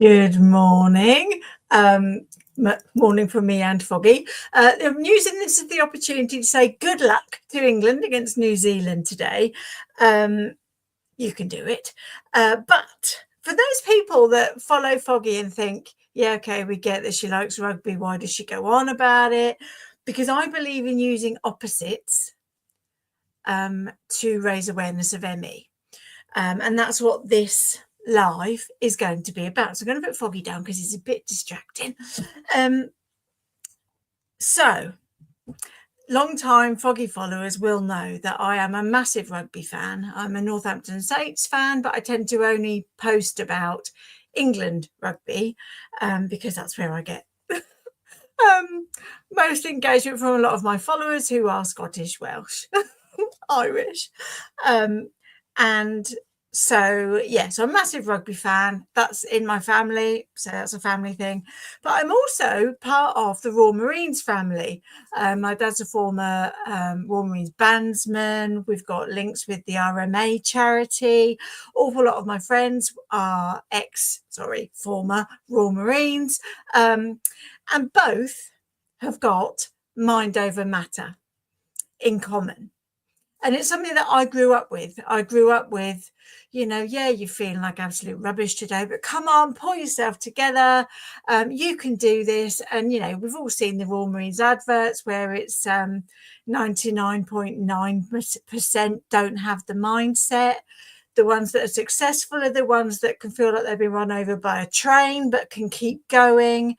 Good morning. Morning from me and Foggy. I'm using this as the opportunity to say good luck to England against New Zealand today. You can do it. But for those people that follow Foggy and think, yeah, okay, we get that she likes rugby, why does she go on about it? Because I believe in using opposites to raise awareness of ME. And that's what this live is going to be about. So I'm going to put Foggy down because he's a bit distracting. So long-time Foggy followers will know that I am a massive rugby fan. I'm a Northampton Saints fan, but I tend to only post about England rugby because that's where I get most engagement from a lot of my followers who are Scottish, Welsh, Irish. And so, yes, I'm a massive rugby fan. That's in my family, so that's a family thing. But I'm also part of the Royal Marines family. My dad's a former Royal Marines bandsman. We've got links with the RMA charity. Awful lot of my friends are former Royal Marines. And both have got mind over matter in common. And it's something that I grew up with. You're feeling like absolute rubbish today, but come on, pull yourself together. You can do this. And, we've all seen the Royal Marines adverts where it's 99.9% don't have the mindset. The ones that are successful are the ones that can feel like they've been run over by a train, but can keep going.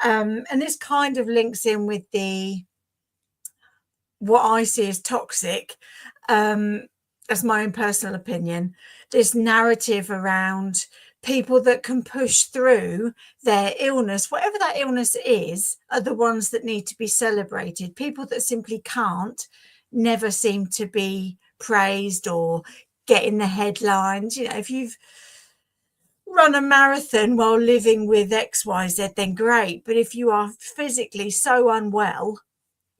And this kind of links in with what I see as toxic, as my own personal opinion, this narrative around people that can push through their illness, whatever that illness is, are the ones that need to be celebrated. People that simply can't never seem to be praised or get in the headlines. If you've run a marathon while living with XYZ, then great. But if you are physically so unwell,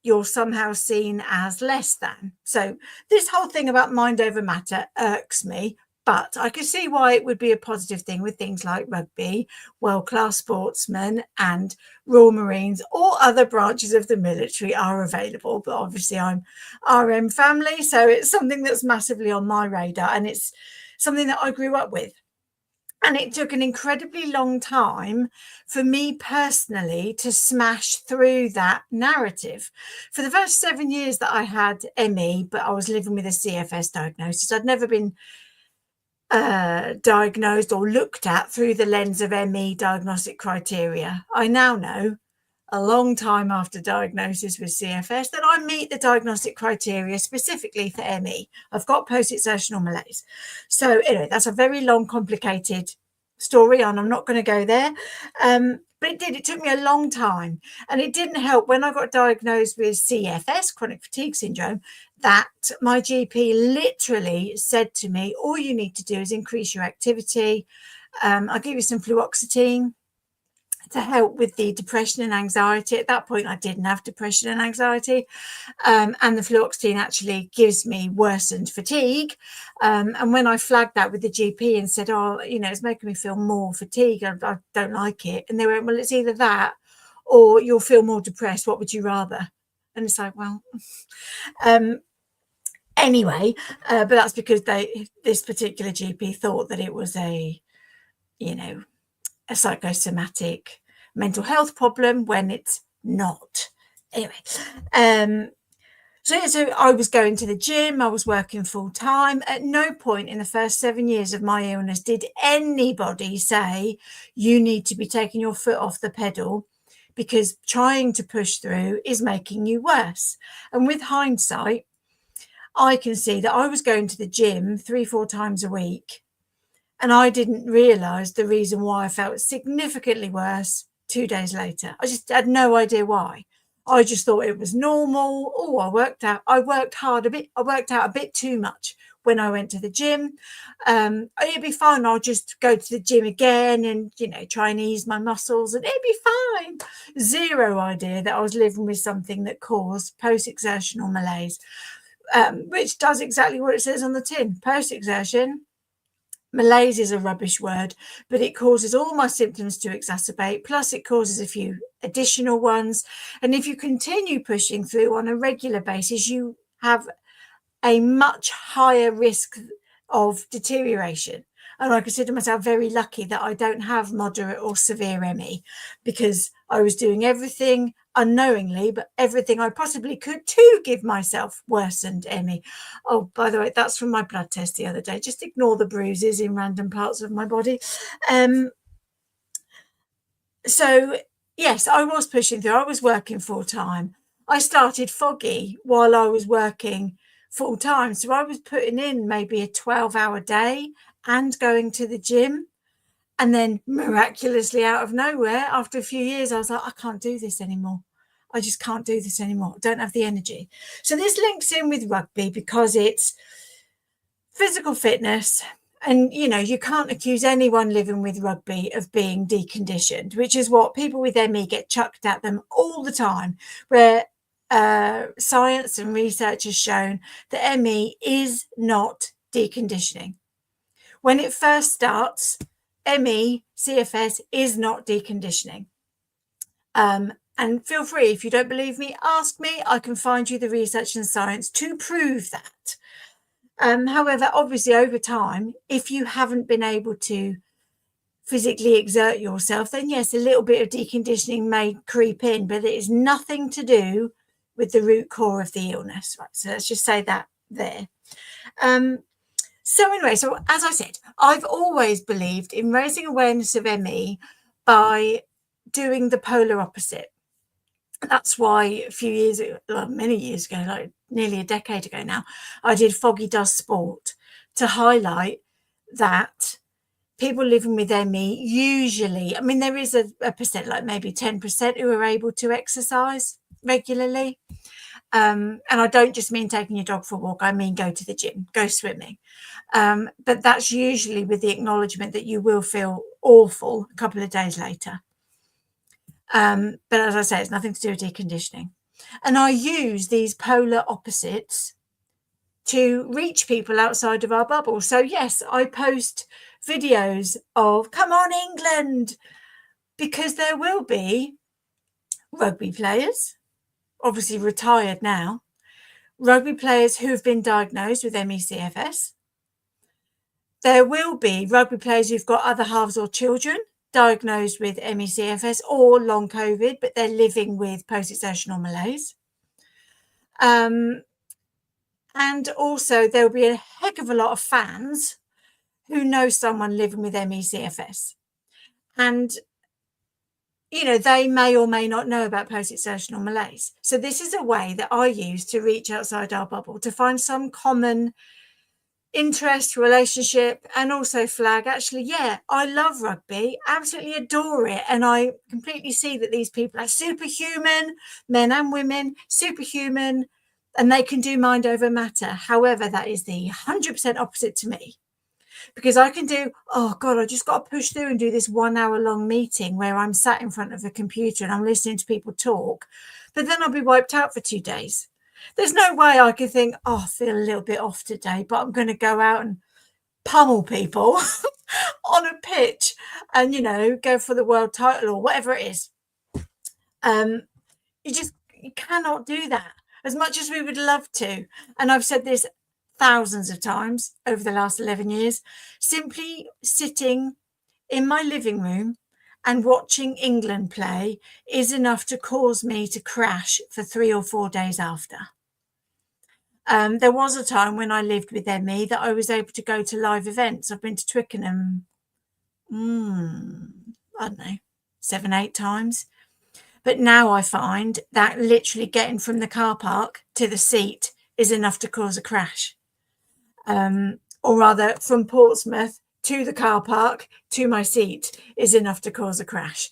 you're somehow seen as less than. So this whole thing about mind over matter irks me, but I can see why it would be a positive thing with things like rugby, world-class sportsmen, and Royal Marines or other branches of the military are available. But obviously I'm RM family, so it's something that's massively on my radar, and it's something that I grew up with. And it took an incredibly long time for me personally to smash through that narrative. For the first 7 years that I had ME, but I was living with a CFS diagnosis, I'd never been diagnosed or looked at through the lens of ME diagnostic criteria. I now know, a long time after diagnosis with CFS, that I meet the diagnostic criteria specifically for ME. I've got post-exertional malaise. So anyway, that's a very long, complicated story, and I'm not going to go there. But it took me a long time, and it didn't help when I got diagnosed with CFS, chronic fatigue syndrome, that my GP literally said to me, all you need to do is increase your activity. I'll give you some fluoxetine to help with the depression and anxiety. At that point, I didn't have depression and anxiety. And the fluoxetine actually gives me worsened fatigue. And when I flagged that with the GP and said, it's making me feel more fatigued, I don't like it. And they went, well, it's either that or you'll feel more depressed. What would you rather? And it's like, well, anyway, but that's because this particular GP thought that it was a psychosomatic mental health problem when it's not. Anyway, so I was going to the gym, I was working full time. At no point in the first 7 years of my illness did anybody say you need to be taking your foot off the pedal, because trying to push through is making you worse. And with hindsight, I can see that I was going to the gym 3-4 times a week, and I didn't realise the reason why I felt significantly worse 2 days later. I just had no idea why. I just thought it was normal. I worked hard a bit. I worked out a bit too much when I went to the gym. It'd be fine. I'll just go to the gym again and, try and ease my muscles and it'd be fine. Zero idea that I was living with something that caused post-exertional malaise, which does exactly what it says on the tin. Post-exertion malaise is a rubbish word, but it causes all my symptoms to exacerbate, plus it causes a few additional ones. And if you continue pushing through on a regular basis, you have a much higher risk of deterioration. And I consider myself very lucky that I don't have moderate or severe ME, because I was doing everything unknowingly, but everything I possibly could to give myself worsened ME. Oh, by the way, that's from my blood test the other day. Just ignore the bruises in random parts of my body. So yes, I was pushing through. I was working full time. I started foggy while I was working full time. So I was putting in maybe a 12-hour day and going to the gym. And then miraculously out of nowhere, after a few years, I was like, I can't do this anymore. I just can't do this anymore. I don't have the energy. So this links in with rugby because it's physical fitness. And, you know, you can't accuse anyone living with rugby of being deconditioned, which is what people with ME get chucked at them all the time, where science and research has shown that ME is not deconditioning. When it first starts, ME, CFS is not deconditioning. And feel free, if you don't believe me, ask me. I can find you the research and science to prove that. However, obviously, over time, if you haven't been able to physically exert yourself, then yes, a little bit of deconditioning may creep in, but it is nothing to do with the root core of the illness. Right, so let's just say that there. So anyway, so as I said, I've always believed in raising awareness of ME by doing the polar opposite. That's why a few years ago, many years ago, like nearly a decade ago now, I did Foggy Does Sport to highlight that people living with ME usually, I mean, there is a percent, like maybe 10% who are able to exercise regularly. And I don't just mean taking your dog for a walk, I mean go to the gym, go swimming. But that's usually with the acknowledgement that you will feel awful a couple of days later. But as I say, it's nothing to do with deconditioning. And I use these polar opposites to reach people outside of our bubble. So yes, I post videos of "Come on England," because there will be rugby players, obviously retired now, rugby players who have been diagnosed with ME/CFS. There will be rugby players who've got other halves or children diagnosed with ME/CFS or long COVID, but they're living with post-exertional malaise. And also there'll be a heck of a lot of fans who know someone living with ME/CFS. And, you know, they may or may not know about post-exertional malaise. So this is a way that I use to reach outside our bubble, to find some common interest, relationship, and also flag, actually, yeah, I love rugby, absolutely adore it. And I completely see that these people are superhuman, men and women, superhuman, and they can do mind over matter. However, that is the 100% opposite to me. Because I can do, oh God, I just got to push through and do this 1 hour long meeting where I'm sat in front of a computer and I'm listening to people talk, but then I'll be wiped out for 2 days. There's no way I can think, oh, I feel a little bit off today, but I'm going to go out and pummel people on a pitch and, you know, go for the world title or whatever it is. You cannot do that as much as we would love to. And I've said this thousands of times over the last 11 years, simply sitting in my living room and watching England play is enough to cause me to crash for 3 or 4 days after. There was a time when I lived with ME that I was able to go to live events. I've been to Twickenham, I don't know, 7, 8 times. But now I find that literally getting from the car park to the seat is enough to cause a crash. Or rather, from Portsmouth to the car park to my seat is enough to cause a crash.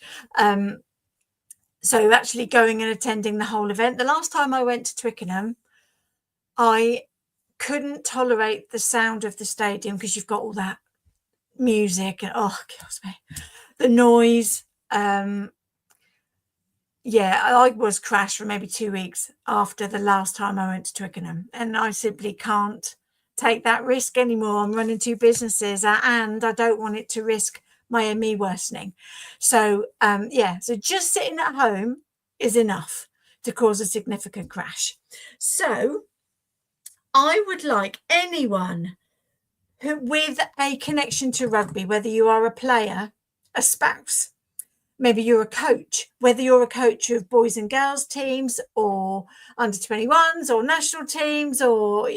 So actually going and attending the whole event. The last time I went to Twickenham, I couldn't tolerate the sound of the stadium because you've got all that music and oh, it kills me. The noise. Yeah, I was crashed for maybe 2 weeks after the last time I went to Twickenham, and I simply can't take that risk anymore. I'm running 2 businesses, and I don't want it to risk my ME worsening. So so just sitting at home is enough to cause a significant crash. So I would like anyone who with a connection to rugby, whether you are a player, a spouse, maybe you're a coach, whether you're a coach of boys and girls teams or under 21s or national teams or,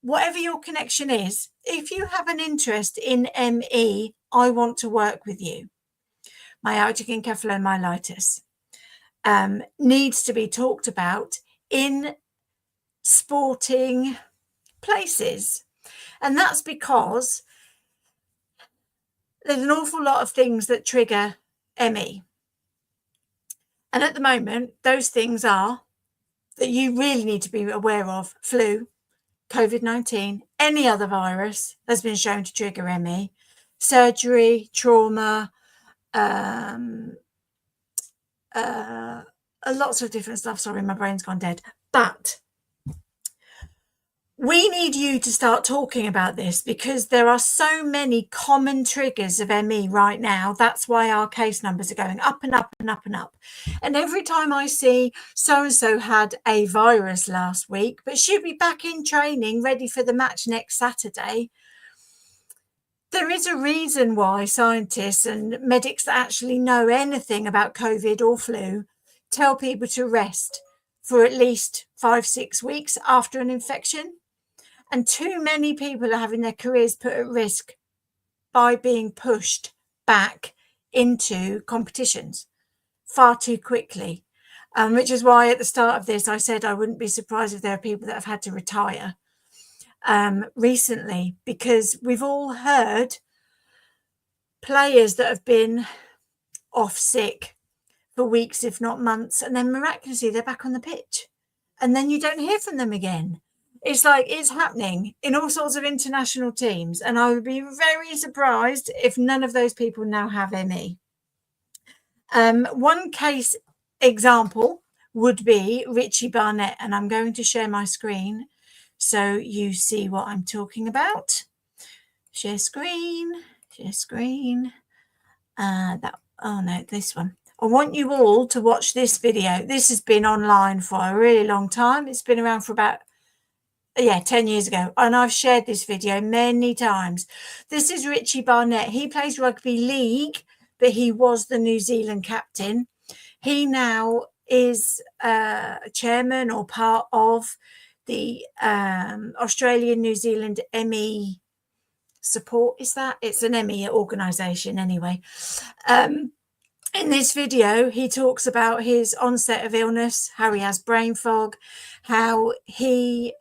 whatever your connection is, if you have an interest in ME, I want to work with you. Myalgic encephalomyelitis needs to be talked about in sporting places. And that's because there's an awful lot of things that trigger ME. And at the moment, those things are that you really need to be aware of: flu, COVID-19, any other virus has been shown to trigger ME, surgery, trauma, lots of different stuff. Sorry, my brain's gone dead. But we need you to start talking about this because there are so many common triggers of ME right now. That's why our case numbers are going up and up and up and up. And every time I see so-and-so had a virus last week, but she'll be back in training ready for the match next Saturday, there is a reason why scientists and medics that actually know anything about COVID or flu tell people to rest for at least 5-6 weeks after an infection. And too many people are having their careers put at risk by being pushed back into competitions far too quickly, which is why at the start of this, I said I wouldn't be surprised if there are people that have had to retire recently, because we've all heard players that have been off sick for weeks, if not months, and then miraculously they're back on the pitch. And then you don't hear from them again. It's like it's happening in all sorts of international teams. And I would be very surprised if none of those people now have ME. One case example would be Richie Barnett. And I'm going to share my screen so you see what I'm talking about. Share screen, share screen. This one. I want you all to watch this video. This has been online for a really long time. It's been around for about 10 years ago, and I've shared this video many times. This is Richie Barnett. He plays rugby league, but he was the New Zealand captain. He now is chairman or part of the Australian New Zealand ME support. It's an ME organisation anyway. In this video, he talks about his onset of illness, how he has brain fog, how he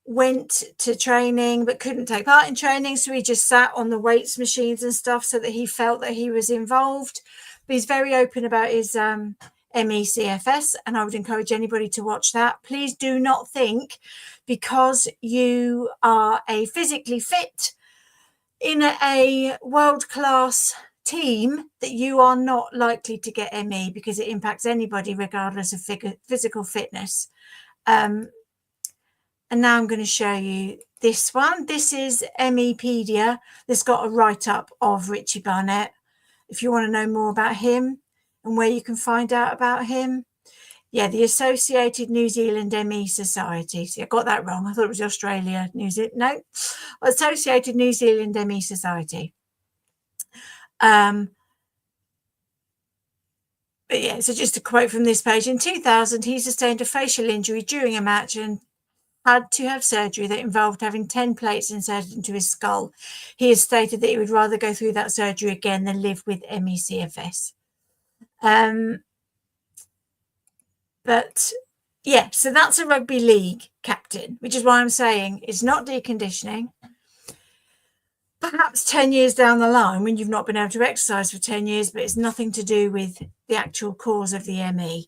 went to training but couldn't take part in training, so he just sat on the weights machines and stuff so that he felt that he was involved. But he's very open about his ME/CFS, and I would encourage anybody to watch that. Please do not think because you are a physically fit in a world-class team that you are not likely to get ME, because it impacts anybody regardless of physical fitness. And now I'm going to show you this one. This is MEpedia. This got a write-up of Richie Barnett. If you want to know more about him and where you can find out about him. Yeah, the Associated New Zealand ME Society. See, I got that wrong. I thought it was Australia, New Zealand. No, Associated New Zealand ME Society. But yeah, so just a quote from this page. In 2000, he sustained a facial injury during a match and had to have surgery that involved having 10 plates inserted into his skull. He has stated that he would rather go through that surgery again than live with ME/CFS. But yeah, so that's a rugby league captain, which is why I'm saying it's not deconditioning. Perhaps 10 years down the line when you've not been able to exercise for 10 years, but it's nothing to do with the actual cause of the ME.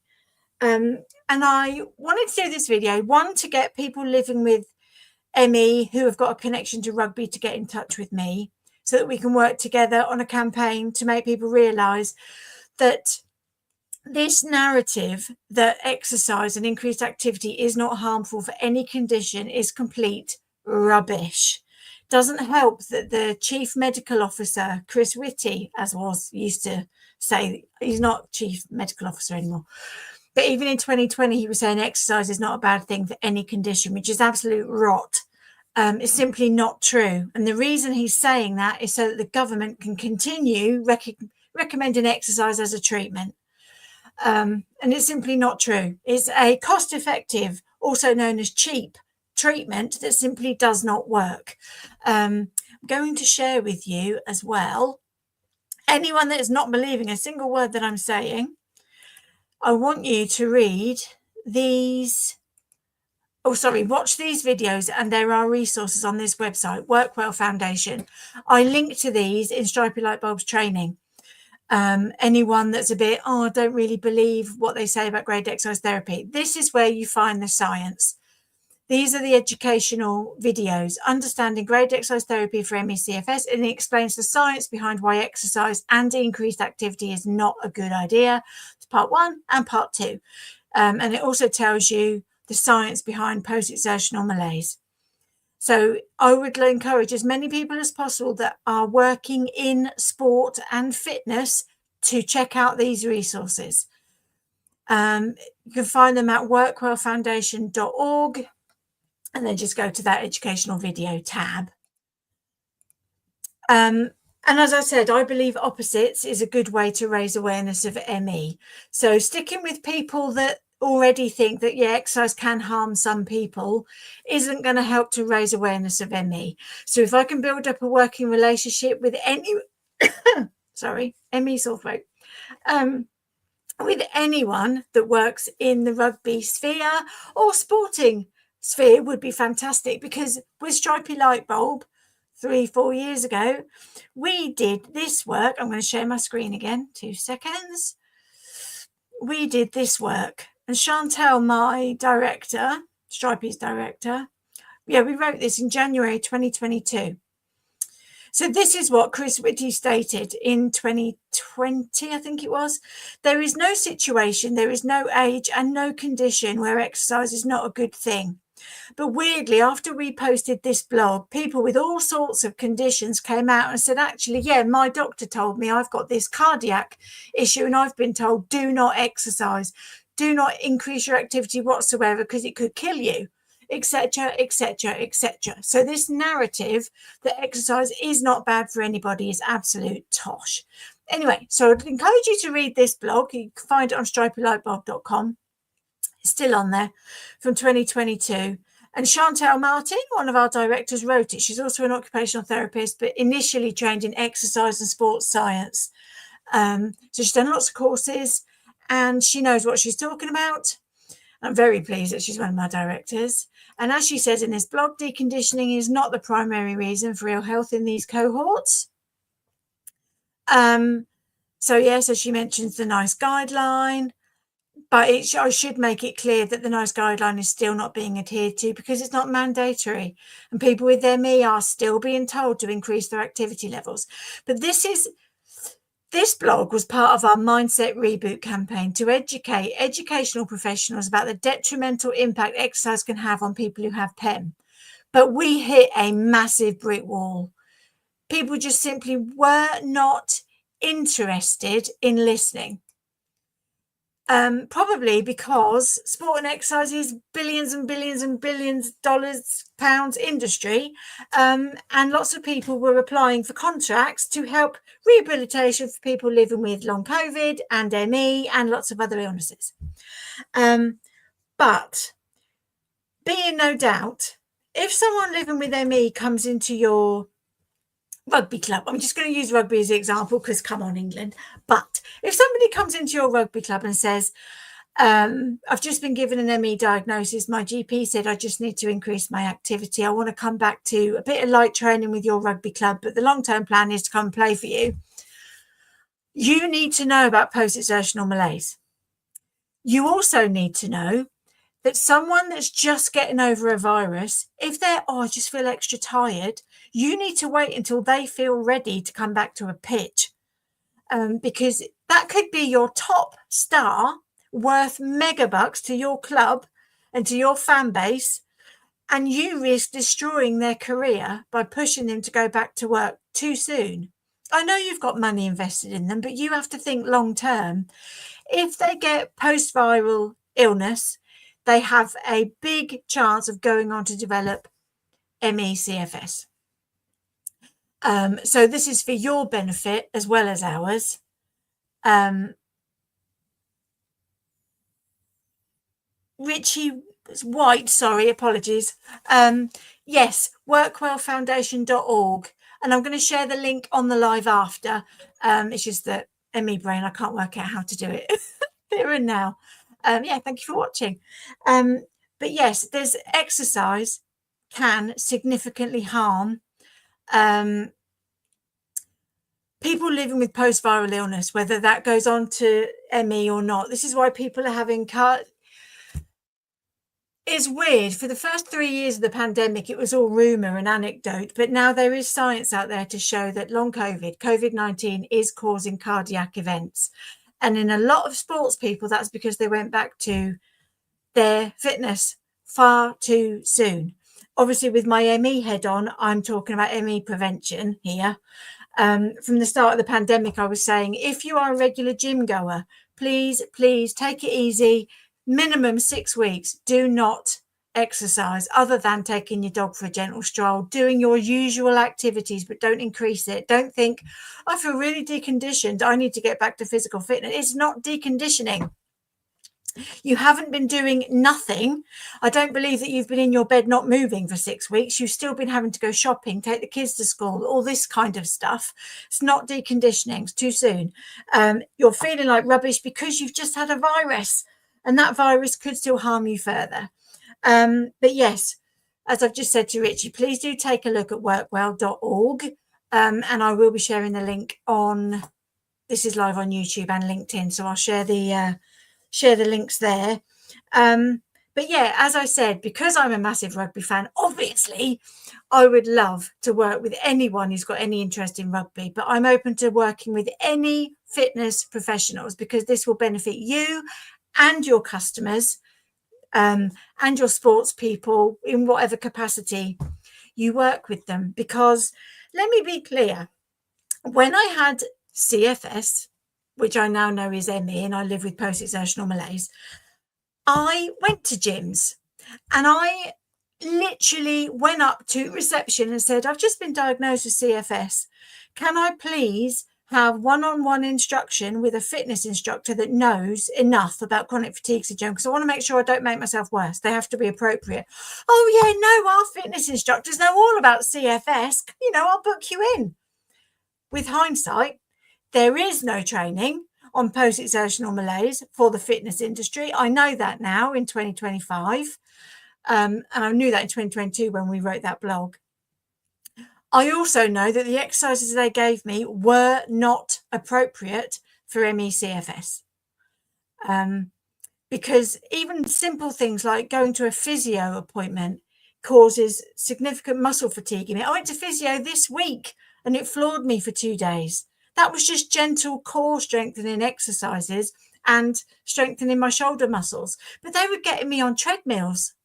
And I wanted to do this video, one, to get people living with ME who have got a connection to rugby to get in touch with me so that we can work together on a campaign to make people realise that this narrative that exercise and increased activity is not harmful for any condition is complete rubbish. Doesn't help that the chief medical officer, Chris Whitty, as was, used to say, he's not chief medical officer anymore. But even in 2020, he was saying exercise is not a bad thing for any condition, which is absolute rot. It's simply not true. And the reason he's saying that is so that the government can continue recommending exercise as a treatment. And it's simply not true. It's a cost-effective, also known as cheap, treatment that simply does not work. I'm going to share with you as well, anyone that is not believing a single word that I'm saying, I want you to read these, watch these videos, and there are resources on this website, Workwell Foundation. I link to these in Stripy Lightbulbs training. Anyone that's a bit, I don't really believe what they say about graded exercise therapy, this is where you find the science. These are the educational videos, Understanding Graded Exercise Therapy for ME/CFS, and it explains the science behind why exercise and increased activity is not a good idea. It's part 1 and part 2. And it also tells you the science behind post-exertional malaise. So I would encourage as many people as possible that are working in sport and fitness to check out these resources. You can find them at workwellfoundation.org. And then just go to that educational video tab. And as I said, I believe opposites is a good way to raise awareness of ME. So sticking with people that already think that, yeah, exercise can harm some people isn't going to help to raise awareness of ME. So if I can build up a working relationship with ME sore throat, with anyone that works in the rugby sphere or sporting sphere would be fantastic, because with Stripy Lightbulb 3-4 years ago, we did this work. I'm going to share my screen again, 2 seconds. We did this work, and Chantel, my director, Stripy's director, we wrote this in January 2022. So this is what Chris Whitty stated in 2020, I think it was. There is no situation, there is no age and no condition where exercise is not a good thing. But weirdly, after we posted this blog, people with all sorts of conditions came out and said, actually, yeah, my doctor told me I've got this cardiac issue and I've been told do not exercise, do not increase your activity whatsoever because it could kill you, etc., etc., etc. So this narrative that exercise is not bad for anybody is absolute tosh. Anyway, so I'd encourage you to read this blog. You can find it on stripylightbulb.com. It's still on there, from 2022. And Chantel Martin, one of our directors, wrote it. She's also an occupational therapist, but initially trained in exercise and sports science. So she's done lots of courses and she knows what she's talking about. I'm very pleased that she's one of my directors. And as she says in this blog, deconditioning is not the primary reason for ill health in these cohorts. So she mentions the NICE guideline. But I should make it clear that the NICE guideline is still not being adhered to because it's not mandatory. And people with ME are still being told to increase their activity levels. But this blog was part of our Mindset Reboot campaign to educate educational professionals about the detrimental impact exercise can have on people who have PEM. But we hit a massive brick wall. People just simply were not interested in listening. Probably because sport and exercise is billions and billions and billions dollars, pounds industry, and lots of people were applying for contracts to help rehabilitation for people living with long COVID and ME and lots of other illnesses. But be in no doubt, if someone living with ME comes into your rugby club, I'm just going to use rugby as an example because come on, England. But if somebody comes into your rugby club and says, I've just been given an ME diagnosis, my GP said I just need to increase my activity, I want to come back to a bit of light training with your rugby club, but the long-term plan is to come and play for you. You need to know about post-exertional malaise. You also need to know that someone that's just getting over a virus, if they're, I just feel extra tired, you need to wait until they feel ready to come back to a pitch, because that could be your top star worth mega bucks to your club and to your fan base. and you risk destroying their career by pushing them to go back to work too soon. I know you've got money invested in them, but you have to think long term. If they get post-viral illness, they have a big chance of going on to develop ME/CFS. So this is for your benefit as well as ours. Richie White, sorry, apologies. Yes, workwellfoundation.org. And I'm going to share the link on the live after. It's just that ME brain, I can't work out how to do it here and now. Yeah, thank you for watching. But yes, there's exercise can significantly harm people living with post-viral illness, whether that goes on to ME or not. This is why people are having It's weird. For the first 3 years of the pandemic, it was all rumour and anecdote, but now there is science out there to show that long COVID-19 is causing cardiac events. And in a lot of sports people, that's because they went back to their fitness far too soon. Obviously, with my ME head on, I'm talking about ME prevention here. From the start of the pandemic, I was saying, if you are a regular gym goer, please take it easy. Minimum 6 weeks. Do not exercise other than taking your dog for a gentle stroll, doing your usual activities, but don't increase it. Don't think, I feel really deconditioned, I need to get back to physical fitness. It's not deconditioning. You haven't been doing nothing. I don't believe that you've been in your bed not moving for 6 weeks. You've still been having to go shopping, take the kids to school, all this kind of stuff. It's not deconditioning. It's too soon. You're feeling like rubbish because you've just had a virus, and that virus could still harm you further. But yes, as I've just said to Richie, please do take a look at workwell.org. And I will be sharing the link on, this is live on YouTube and LinkedIn, so I'll share the links there. But yeah, as I said, because I'm a massive rugby fan, obviously I would love to work with anyone who's got any interest in rugby, but I'm open to working with any fitness professionals because this will benefit you and your customers and your sports people in whatever capacity you work with them. Because let me be clear, when I had CFS, which I now know is ME, and I live with post-exertional malaise, I went to gyms and I literally went up to reception and said, I've just been diagnosed with CFS. Can I please have one-on-one instruction with a fitness instructor that knows enough about chronic fatigue syndrome? Because I want to make sure I don't make myself worse. They have to be appropriate. Oh, yeah, no, our fitness instructors know all about CFS. I'll book you in. With hindsight, there is no training on post-exertional malaise for the fitness industry. I know that now in 2025. And I knew that in 2022 when we wrote that blog. I also know that the exercises they gave me were not appropriate for ME/CFS. Because even simple things like going to a physio appointment causes significant muscle fatigue in me. I went to physio this week and it floored me for 2 days. That was just gentle core strengthening exercises and strengthening my shoulder muscles. But they were getting me on treadmills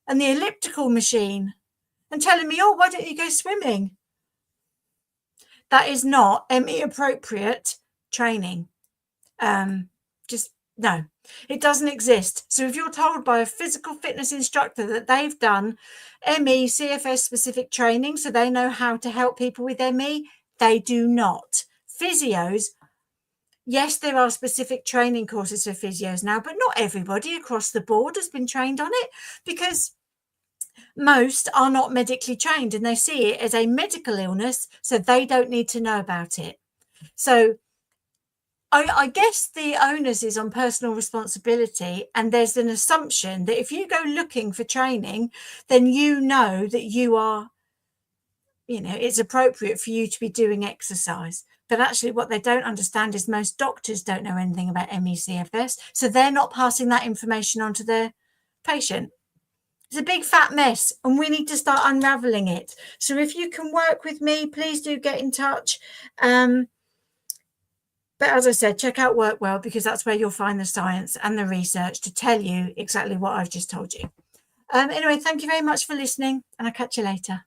and the elliptical machine and telling me, oh, why don't you go swimming? That is not ME appropriate training. Just no, it doesn't exist. So if you're told by a physical fitness instructor that they've done ME/CFS specific training so they know how to help people with ME, they do not. Physios, yes, there are specific training courses for physios now, but not everybody across the board has been trained on it because most are not medically trained and they see it as a medical illness, so they don't need to know about it. So I guess the onus is on personal responsibility, and there's an assumption that if you go looking for training, then you know that you are, it's appropriate for you to be doing exercise. But actually what they don't understand is most doctors don't know anything about ME/CFS, so they're not passing that information on to their patient. It's a big fat mess and we need to start unraveling it. So if you can work with me, please do get in touch. But as I said, check out Workwell because that's where you'll find the science and the research to tell you exactly what I've just told you. Anyway, thank you very much for listening, and I'll catch you later.